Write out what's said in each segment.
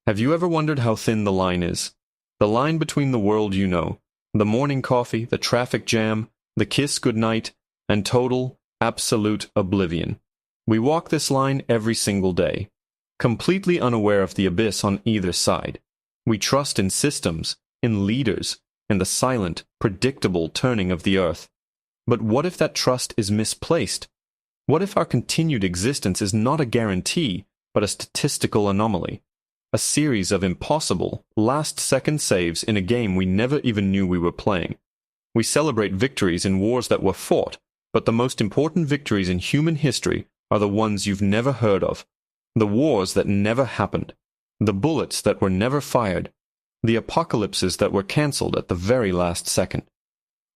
Have you ever wondered how thin the line is? The line between the world you know, the morning coffee, the traffic jam, the kiss goodnight, and total, absolute oblivion. We walk this line every single day, completely unaware of the abyss on either side. We trust in systems, in leaders, in the silent, predictable turning of the earth. But what if that trust is misplaced? What if our continued existence is not a guarantee, but a statistical anomaly? A series of impossible, last-second saves in a game we never even knew we were playing. We celebrate victories in wars that were fought, but the most important victories in human history are the ones you've never heard of. The wars that never happened. The bullets that were never fired. The apocalypses that were cancelled at the very last second.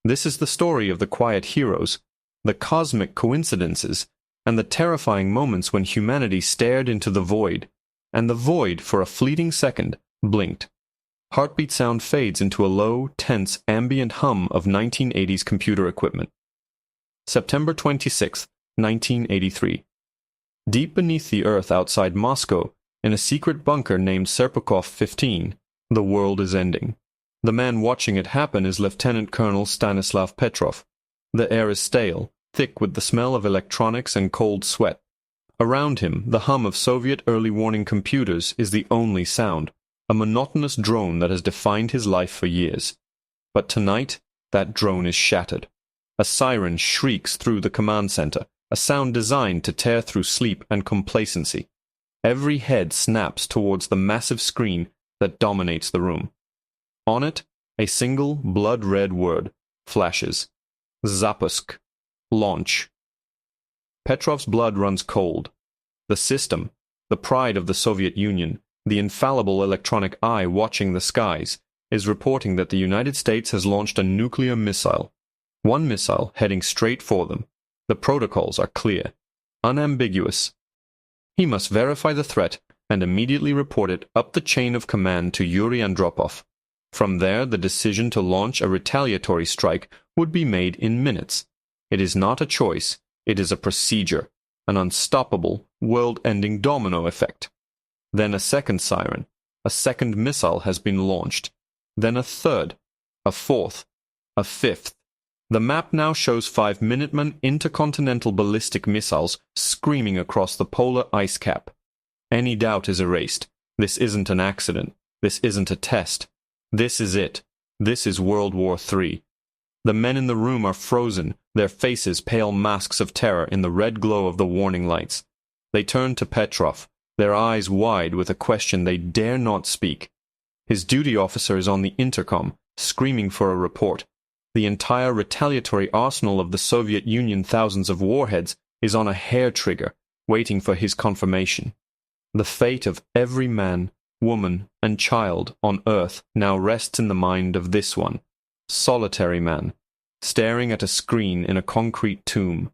This is the story of the quiet heroes, the cosmic coincidences, and the terrifying moments when humanity stared into the void, and the void, for a fleeting second, blinked. Heartbeat sound fades into a low, tense, ambient hum of 1980s computer equipment. September 26, 1983. Deep beneath the earth outside Moscow, in a secret bunker named Serpukhov 15, the world is ending. The man watching it happen is Lieutenant Colonel Stanislav Petrov. The air is stale, thick with the smell of electronics and cold sweat. Around him, the hum of Soviet early warning computers is the only sound, a monotonous drone that has defined his life for years. But tonight, that drone is shattered. A siren shrieks through the command center, a sound designed to tear through sleep and complacency. Every head snaps towards the massive screen that dominates the room. On it, a single blood-red word flashes. Zapusk. Launch. Petrov's blood runs cold. The system, the pride of the Soviet Union, the infallible electronic eye watching the skies, is reporting that the United States has launched a nuclear missile. One missile heading straight for them. The protocols are clear, unambiguous. He must verify the threat and immediately report it up the chain of command to Yuri Andropov. From there, the decision to launch a retaliatory strike would be made in minutes. It is not a choice, it is a procedure, an unstoppable, world-ending domino effect. Then a second siren, a second missile has been launched. Then a third, a fourth, a fifth. The map now shows 5 Minuteman intercontinental ballistic missiles screaming across the polar ice cap. Any doubt is erased. This isn't an accident. This isn't a test. This is it. This is World War III. The men in the room are frozen, their faces pale masks of terror in the red glow of the warning lights. They turn to Petrov, their eyes wide with a question they dare not speak. His duty officer is on the intercom, screaming for a report. The entire retaliatory arsenal of the Soviet Union, thousands of warheads, is on a hair trigger, waiting for his confirmation. The fate of every man, woman, and child on Earth now rests in the mind of this one, solitary man, staring at a screen in a concrete tomb.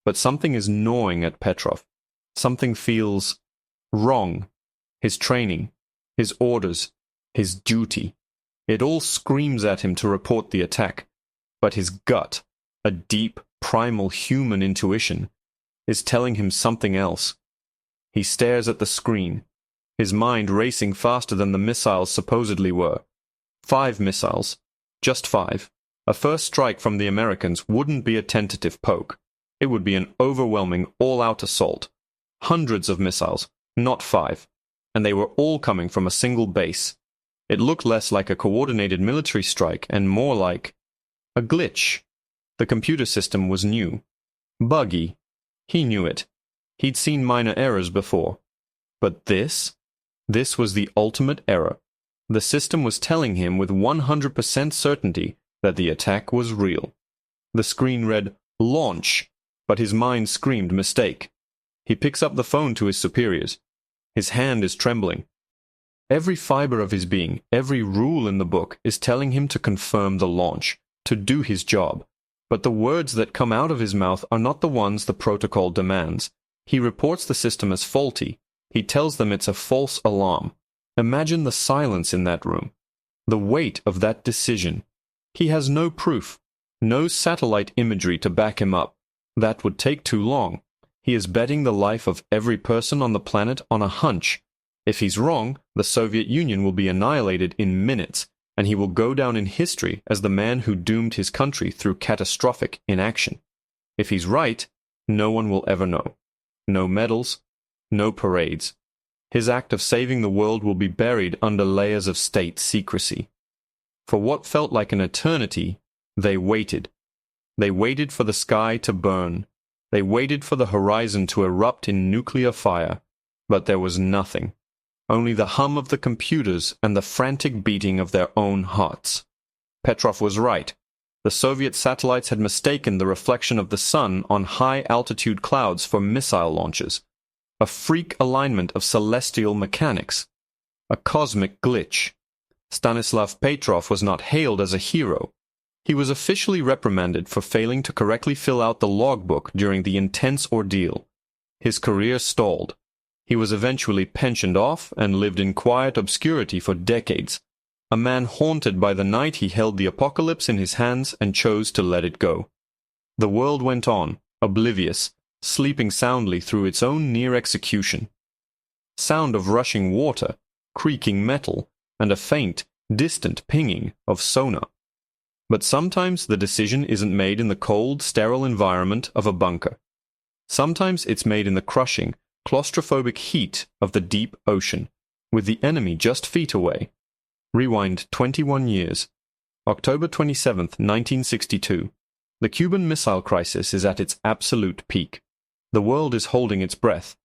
But something is gnawing at Petrov. Something feels wrong. His training, his orders, his duty. It all screams at him to report the attack. But his gut, a deep, primal human intuition, is telling him something else. He stares at the screen, his mind racing faster than the missiles supposedly were. 5 missiles. Just 5. A first strike from the Americans wouldn't be a tentative poke. It would be an overwhelming, all-out assault. Hundreds of missiles, not 5. And they were all coming from a single base. It looked less like a coordinated military strike and more like a glitch. The computer system was new. Buggy. He knew it. He'd seen minor errors before. But this? This was the ultimate error. The system was telling him with 100% certainty that the attack was real. The screen read, "Launch," but his mind screamed mistake. He picks up the phone to his superiors. His hand is trembling. Every fiber of his being, every rule in the book is telling him to confirm the launch, to do his job. But the words that come out of his mouth are not the ones the protocol demands. He reports the system as faulty. He tells them it's a false alarm. Imagine the silence in that room. The weight of that decision. He has no proof, no satellite imagery to back him up. That would take too long. He is betting the life of every person on the planet on a hunch. If he's wrong, the Soviet Union will be annihilated in minutes, and he will go down in history as the man who doomed his country through catastrophic inaction. If he's right, no one will ever know. No medals, no parades. His act of saving the world will be buried under layers of state secrecy. For what felt like an eternity, they waited. They waited for the sky to burn. They waited for the horizon to erupt in nuclear fire. But there was nothing. Only the hum of the computers and the frantic beating of their own hearts. Petrov was right. The Soviet satellites had mistaken the reflection of the sun on high-altitude clouds for missile launches. A freak alignment of celestial mechanics. A cosmic glitch. Stanislav Petrov was not hailed as a hero. He was officially reprimanded for failing to correctly fill out the logbook during the intense ordeal. His career stalled. He was eventually pensioned off and lived in quiet obscurity for decades, a man haunted by the night he held the apocalypse in his hands and chose to let it go. The world went on, oblivious, sleeping soundly through its own near execution. Sound of rushing water, creaking metal, and a faint, distant pinging of sonar. But sometimes the decision isn't made in the cold, sterile environment of a bunker. Sometimes it's made in the crushing, claustrophobic heat of the deep ocean, with the enemy just feet away. Rewind 21 years. October 27, 1962. The Cuban Missile Crisis is at its absolute peak. The world is holding its breath.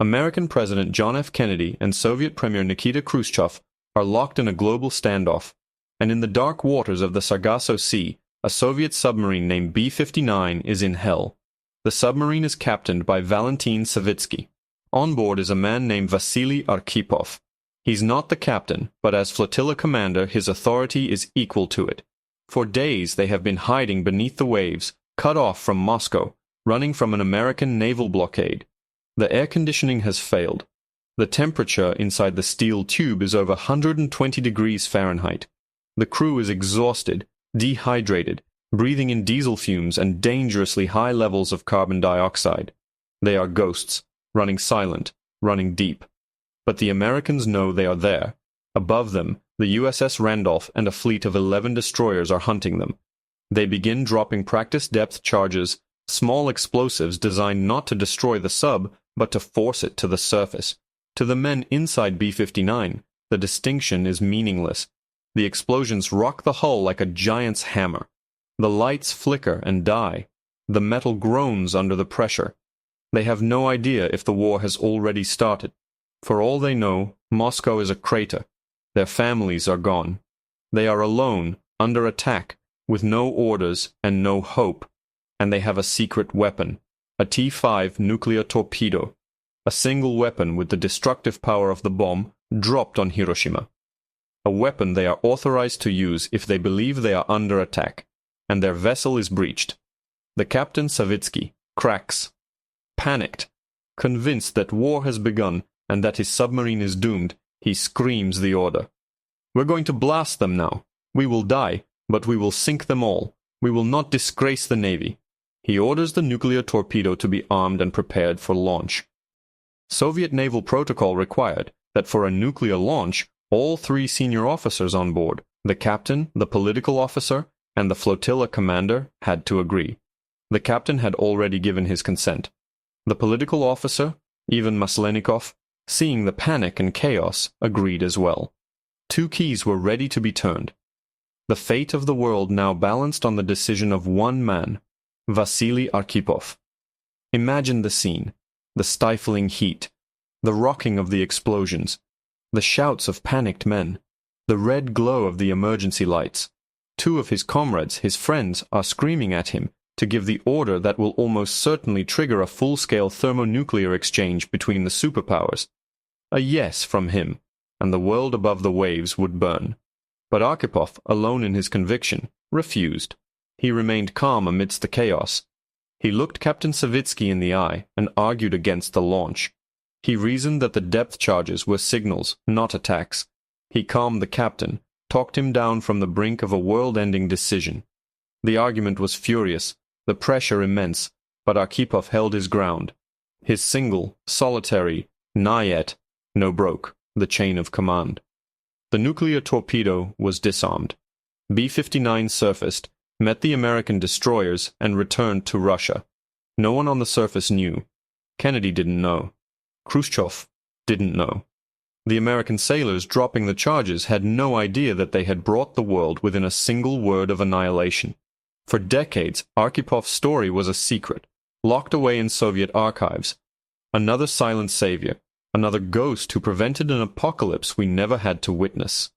American President John F. Kennedy and Soviet Premier Nikita Khrushchev are locked in a global standoff, and in the dark waters of the Sargasso Sea, a Soviet submarine named B-59 is in hell. The submarine is captained by Valentin Savitsky. On board is a man named Vasily Arkhipov. He's not the captain, but as flotilla commander his authority is equal to it. For days they have been hiding beneath the waves, cut off from Moscow, running from an American naval blockade. The air conditioning has failed. The temperature inside the steel tube is over 120 degrees Fahrenheit. The crew is exhausted, dehydrated, breathing in diesel fumes and dangerously high levels of carbon dioxide. They are ghosts, running silent, running deep. But the Americans know they are there. Above them, the USS Randolph and a fleet of 11 destroyers are hunting them. They begin dropping practice depth charges, small explosives designed not to destroy the sub, but to force it to the surface. To the men inside B-59, the distinction is meaningless. The explosions rock the hull like a giant's hammer. The lights flicker and die. The metal groans under the pressure. They have no idea if the war has already started. For all they know, Moscow is a crater. Their families are gone. They are alone, under attack, with no orders and no hope. And they have a secret weapon, a T-5 nuclear torpedo. A single weapon with the destructive power of the bomb dropped on Hiroshima. A weapon they are authorized to use if they believe they are under attack, and their vessel is breached. The Captain Savitsky cracks. Panicked, convinced that war has begun and that his submarine is doomed, he screams the order. "We're going to blast them now. We will die, but we will sink them all. We will not disgrace the Navy." He orders the nuclear torpedo to be armed and prepared for launch. Soviet naval protocol required that for a nuclear launch, all 3 senior officers on board, the captain, the political officer, and the flotilla commander, had to agree. The captain had already given his consent. The political officer, Ivan Maslenikov, seeing the panic and chaos, agreed as well. 2 keys were ready to be turned. The fate of the world now balanced on the decision of one man, Vasily Arkhipov. Imagine the scene. The stifling heat, the rocking of the explosions, the shouts of panicked men, the red glow of the emergency lights. 2 of his comrades, his friends, are screaming at him to give the order that will almost certainly trigger a full-scale thermonuclear exchange between the superpowers. A yes from him, and the world above the waves would burn. But Arkhipov, alone in his conviction, refused. He remained calm amidst the chaos. He looked Captain Savitsky in the eye and argued against the launch. He reasoned that the depth charges were signals, not attacks. He calmed the captain, talked him down from the brink of a world-ending decision. The argument was furious, the pressure immense, but Arkhipov held his ground. His single, solitary, Nayet, No broke, the chain of command. The nuclear torpedo was disarmed. B-59 surfaced, met the American destroyers, and returned to Russia. No one on the surface knew. Kennedy didn't know. Khrushchev didn't know. The American sailors dropping the charges had no idea that they had brought the world within a single word of annihilation. For decades, Arkhipov's story was a secret, locked away in Soviet archives. Another silent savior, another ghost who prevented an apocalypse we never had to witness.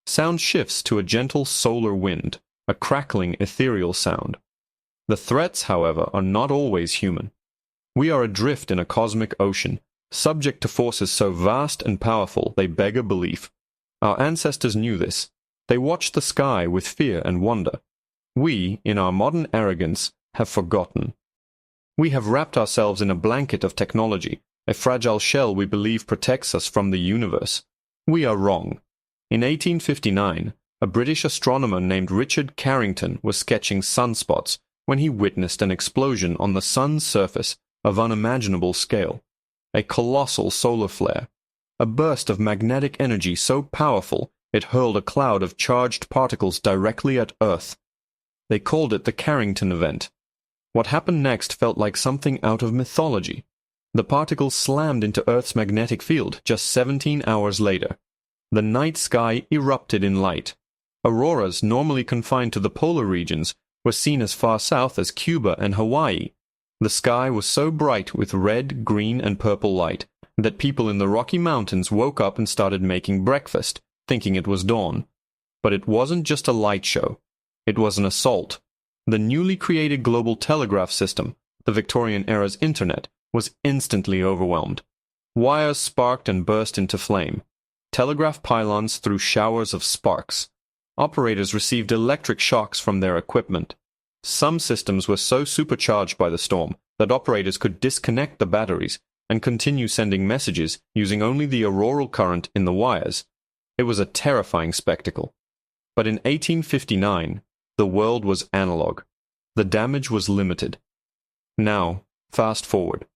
Sound shifts to a gentle solar wind, a crackling ethereal sound. The threats, however, are not always human. We are adrift in a cosmic ocean, subject to forces so vast and powerful they beg a belief. Our ancestors knew this. They watched the sky with fear and wonder. We, in our modern arrogance, have forgotten. We have wrapped ourselves in a blanket of technology, a fragile shell we believe protects us from the universe. We are wrong. In 1859, a British astronomer named Richard Carrington was sketching sunspots when he witnessed an explosion on the sun's surface of unimaginable scale. A colossal solar flare. A burst of magnetic energy so powerful it hurled a cloud of charged particles directly at Earth. They called it the Carrington event. What happened next felt like something out of mythology. The particles slammed into Earth's magnetic field just 17 hours later. The night sky erupted in light. Auroras, normally confined to the polar regions, were seen as far south as Cuba and Hawaii. The sky was so bright with red, green, and purple light that people in the Rocky Mountains woke up and started making breakfast, thinking it was dawn. But it wasn't just a light show. It was an assault. The newly created global telegraph system, the Victorian era's internet, was instantly overwhelmed. Wires sparked and burst into flame. Telegraph pylons threw showers of sparks. Operators received electric shocks from their equipment. Some systems were so supercharged by the storm that operators could disconnect the batteries and continue sending messages using only the auroral current in the wires. It was a terrifying spectacle. But in 1859, the world was analog. The damage was limited. Now, fast forward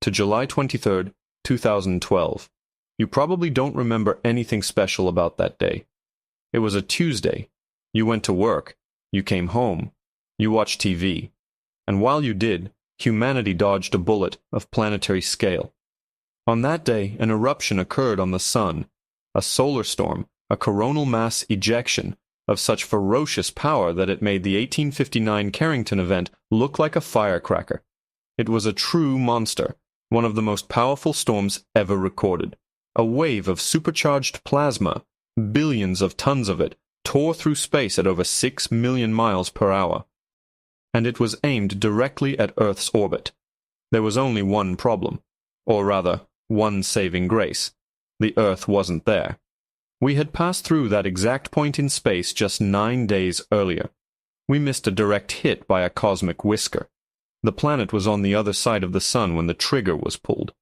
to July 23, 2012. You probably don't remember anything special about that day. It was a Tuesday. You went to work. You came home. You watched TV. And while you did, humanity dodged a bullet of planetary scale. On that day, an eruption occurred on the sun, a solar storm, a coronal mass ejection of such ferocious power that it made the 1859 Carrington event look like a firecracker. It was a true monster, one of the most powerful storms ever recorded. A wave of supercharged plasma, billions of tons of it, tore through space at over 6 million miles per hour. And it was aimed directly at Earth's orbit. There was only one problem, or rather, one saving grace. The Earth wasn't there. We had passed through that exact point in space just 9 days earlier. We missed a direct hit by a cosmic whisker. The planet was on the other side of the sun when the trigger was pulled.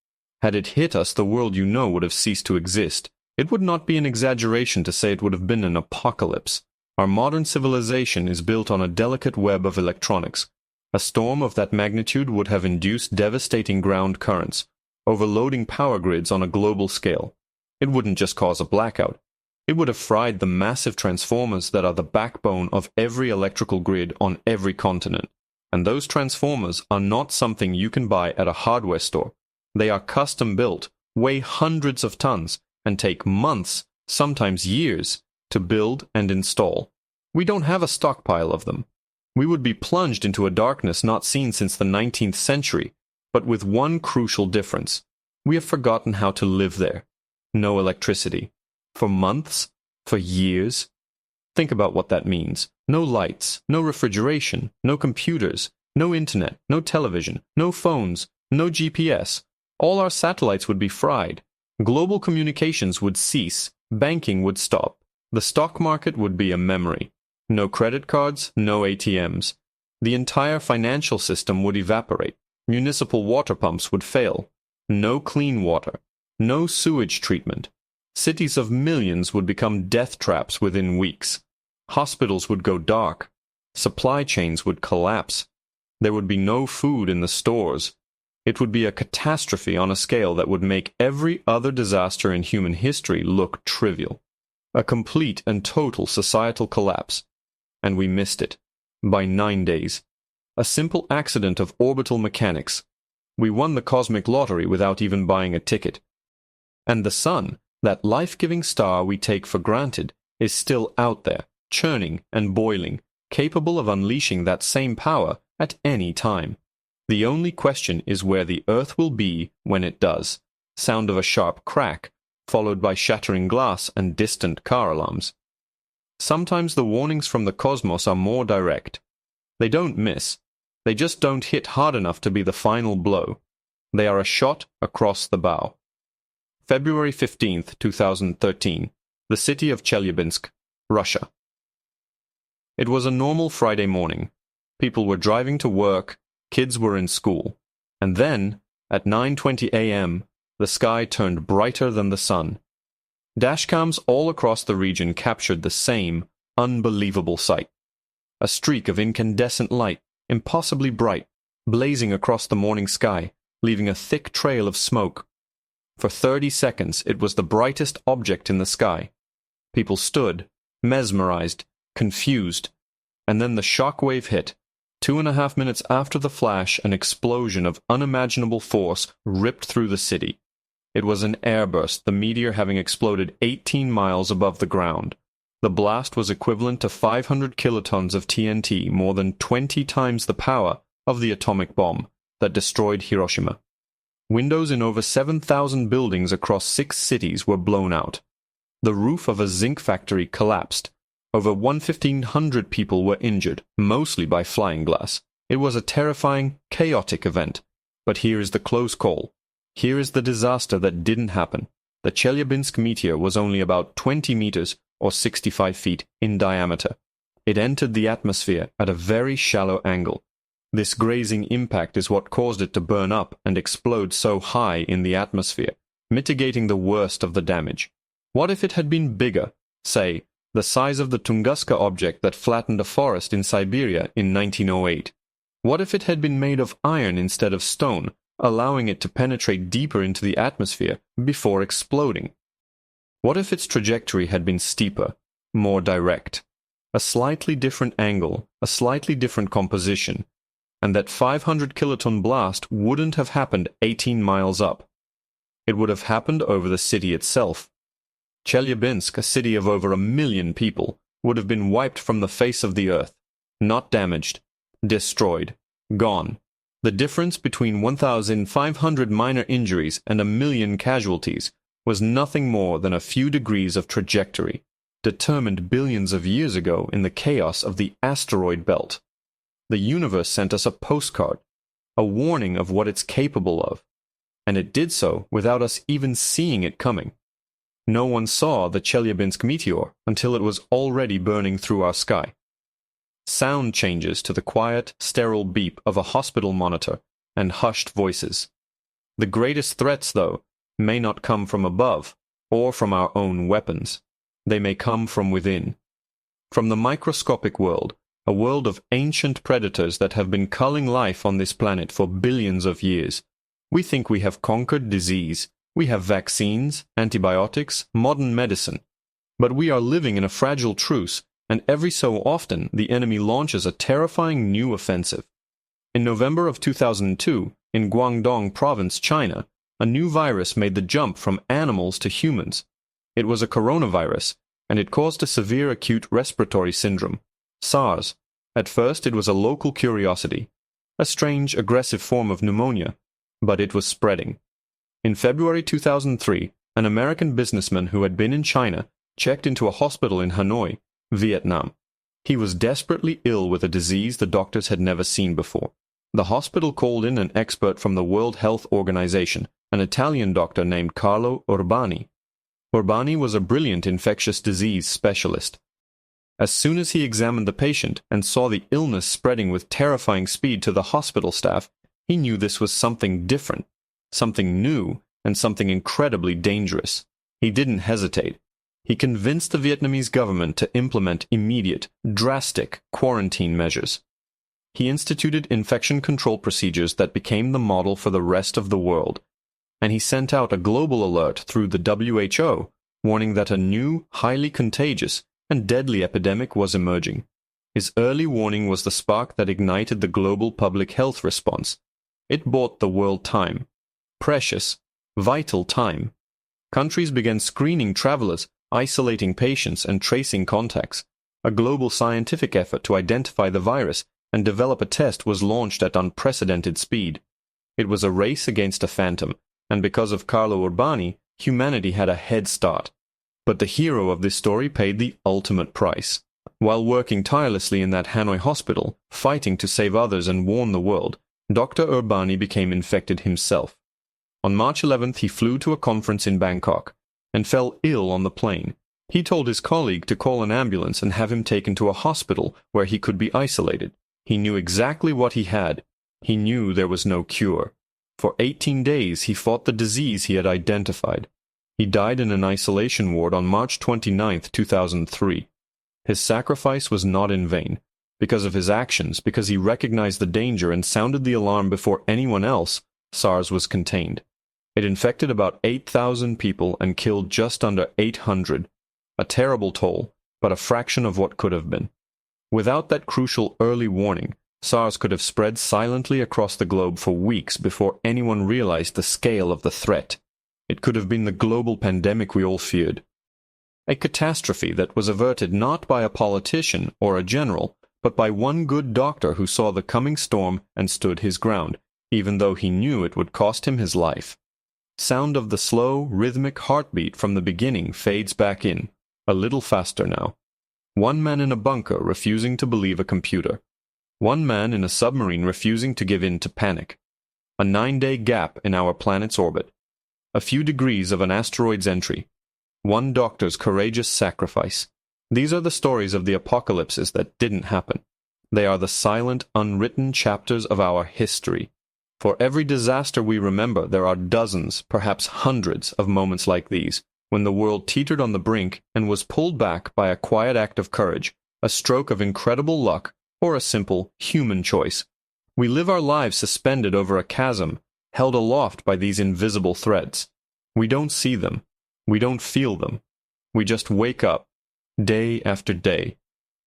Had it hit us, the world you know would have ceased to exist. It would not be an exaggeration to say it would have been an apocalypse. Our modern civilization is built on a delicate web of electronics. A storm of that magnitude would have induced devastating ground currents, overloading power grids on a global scale. It wouldn't just cause a blackout. It would have fried the massive transformers that are the backbone of every electrical grid on every continent. And those transformers are not something you can buy at a hardware store. They are custom built, weigh hundreds of tons, and take months, sometimes years, to build and install. We don't have a stockpile of them. We would be plunged into a darkness not seen since the 19th century, but with one crucial difference. We have forgotten how to live there. No electricity. For months? For years? Think about what that means. No lights, no refrigeration, no computers, no internet, no television, no phones, no GPS. All our satellites would be fried. Global communications would cease. Banking would stop. The stock market would be a memory. No credit cards, no ATMs. The entire financial system would evaporate. Municipal water pumps would fail. No clean water. No sewage treatment. Cities of millions would become death traps within weeks. Hospitals would go dark. Supply chains would collapse. There would be no food in the stores. It would be a catastrophe on a scale that would make every other disaster in human history look trivial. A complete and total societal collapse. And we missed it. By 9 days. A simple accident of orbital mechanics. We won the cosmic lottery without even buying a ticket. And the sun, that life-giving star we take for granted, is still out there, churning and boiling, capable of unleashing that same power at any time. The only question is where the Earth will be when it does. Sound of a sharp crack, followed by shattering glass and distant car alarms. Sometimes the warnings from the cosmos are more direct. They don't miss. They just don't hit hard enough to be the final blow. They are a shot across the bow. February 15th, 2013. The city of Chelyabinsk, Russia. It was a normal Friday morning. People were driving to work, kids were in school. And then, at 9:20 a.m., the sky turned brighter than the sun. Dashcams all across the region captured the same unbelievable sight. A streak of incandescent light, impossibly bright, blazing across the morning sky, leaving a thick trail of smoke. For 30 seconds it was the brightest object in the sky. People stood, mesmerized, confused, and then the shock wave hit. 2.5 minutes after the flash, an explosion of unimaginable force ripped through the city. It was an airburst, the meteor having exploded 18 miles above the ground. The blast was equivalent to 500 kilotons of TNT, more than 20 times the power of the atomic bomb that destroyed Hiroshima. Windows in over 7,000 buildings across 6 cities were blown out. The roof of a zinc factory collapsed. Over 1,500 people were injured, mostly by flying glass. It was a terrifying, chaotic event. But here is the close call. Here is the disaster that didn't happen. The Chelyabinsk meteor was only about 20 meters or 65 feet in diameter. It entered the atmosphere at a very shallow angle. This grazing impact is what caused it to burn up and explode so high in the atmosphere, mitigating the worst of the damage. What if it had been bigger, say, the size of the Tunguska object that flattened a forest in Siberia in 1908? What if it had been made of iron instead of stone, allowing it to penetrate deeper into the atmosphere before exploding? What if its trajectory had been steeper, more direct? A slightly different angle, a slightly different composition, and that 500 kiloton blast wouldn't have happened 18 miles up. It would have happened over the city itself. Chelyabinsk, a city of over 1 million people, would have been wiped from the face of the earth, not damaged, destroyed, gone. The difference between 1,500 minor injuries and 1 million casualties was nothing more than a few degrees of trajectory, determined billions of years ago in the chaos of the asteroid belt. The universe sent us a postcard, a warning of what it's capable of, and it did so without us even seeing it coming. No one saw the Chelyabinsk meteor until it was already burning through our sky. Sound changes to the quiet, sterile beep of a hospital monitor and hushed voices. The greatest threats, though, may not come from above or from our own weapons. They may come from within. From the microscopic world, a world of ancient predators that have been culling life on this planet for billions of years. We think we have conquered disease. We have vaccines, antibiotics, modern medicine. But we are living in a fragile truce, and every so often the enemy launches a terrifying new offensive. In November of 2002, in Guangdong Province, China, a new virus made the jump from animals to humans. It was a coronavirus, and it caused a severe acute respiratory syndrome, SARS. At first it was a local curiosity, a strange, aggressive form of pneumonia, but it was spreading. In February 2003, an American businessman who had been in China checked into a hospital in Hanoi, Vietnam. He was desperately ill with a disease the doctors had never seen before. The hospital called in an expert from the World Health Organization, an Italian doctor named Carlo Urbani. Urbani was a brilliant infectious disease specialist. As soon as he examined the patient and saw the illness spreading with terrifying speed to the hospital staff, he knew this was something different, something new, and something incredibly dangerous. He didn't hesitate. He convinced the Vietnamese government to implement immediate, drastic quarantine measures. he instituted infection control procedures that became the model for the rest of the world. And he sent out a global alert through the WHO, warning that a new, highly contagious, and deadly epidemic was emerging. His early warning was the spark that ignited the global public health response. It bought the world time. Precious, vital time. Countries began screening travelers, isolating patients, and tracing contacts. A global scientific effort to identify the virus and develop a test was launched at unprecedented speed. It was a race against a phantom, and because of Carlo Urbani, humanity had a head start. But the hero of this story paid the ultimate price. While working tirelessly in that Hanoi hospital, fighting to save others and warn the world, Dr. Urbani became infected himself. On March 11th, he flew to a conference in Bangkok and fell ill on the plane. He told his colleague to call an ambulance and have him taken to a hospital where he could be isolated. He knew exactly what he had. He knew there was no cure. For 18 days, he fought the disease he had identified. He died in an isolation ward on March 29, 2003. His sacrifice was not in vain. Because of his actions, because he recognized the danger and sounded the alarm before anyone else, SARS was contained. It infected about 8,000 people and killed just under 800. A terrible toll, but a fraction of what could have been. Without that crucial early warning, SARS could have spread silently across the globe for weeks before anyone realized the scale of the threat. It could have been the global pandemic we all feared. A catastrophe that was averted not by a politician or a general, but by one good doctor who saw the coming storm and stood his ground, even though he knew it would cost him his life. Sound of the slow, rhythmic heartbeat from the beginning fades back in, a little faster now. One man in a bunker refusing to believe a computer. One man in a submarine refusing to give in to panic. A 9-day gap in our planet's orbit. A few degrees of an asteroid's entry. One doctor's courageous sacrifice. These are the stories of the apocalypses that didn't happen. They are the silent, unwritten chapters of our history. For every disaster we remember, there are dozens, perhaps hundreds, of moments like these, when the world teetered on the brink and was pulled back by a quiet act of courage, a stroke of incredible luck, or a simple human choice. We live our lives suspended over a chasm, held aloft by these invisible threads. We don't see them. We don't feel them. We just wake up, day after day,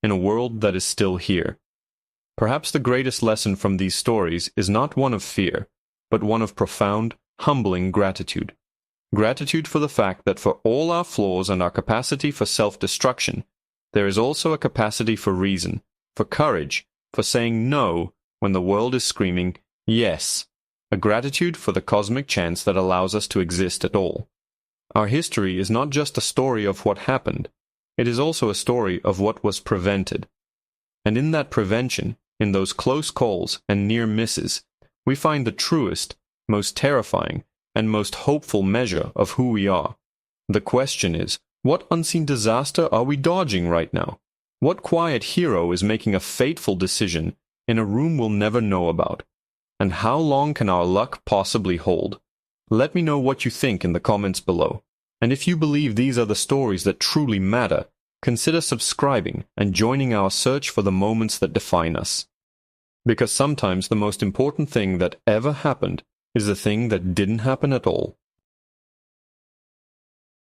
in a world that is still here. Perhaps the greatest lesson from these stories is not one of fear, but one of profound, humbling gratitude. Gratitude for the fact that for all our flaws and our capacity for self-destruction, there is also a capacity for reason, for courage, for saying no when the world is screaming yes. A gratitude for the cosmic chance that allows us to exist at all. Our history is not just a story of what happened, it is also a story of what was prevented. And in that prevention, in those close calls and near misses, we find the truest, most terrifying, and most hopeful measure of who we are. The question is, what unseen disaster are we dodging right now? What quiet hero is making a fateful decision in a room we'll never know about? And how long can our luck possibly hold? Let me know what you think in the comments below. And if you believe these are the stories that truly matter, consider subscribing and joining our search for the moments that define us. Because sometimes the most important thing that ever happened is the thing that didn't happen at all.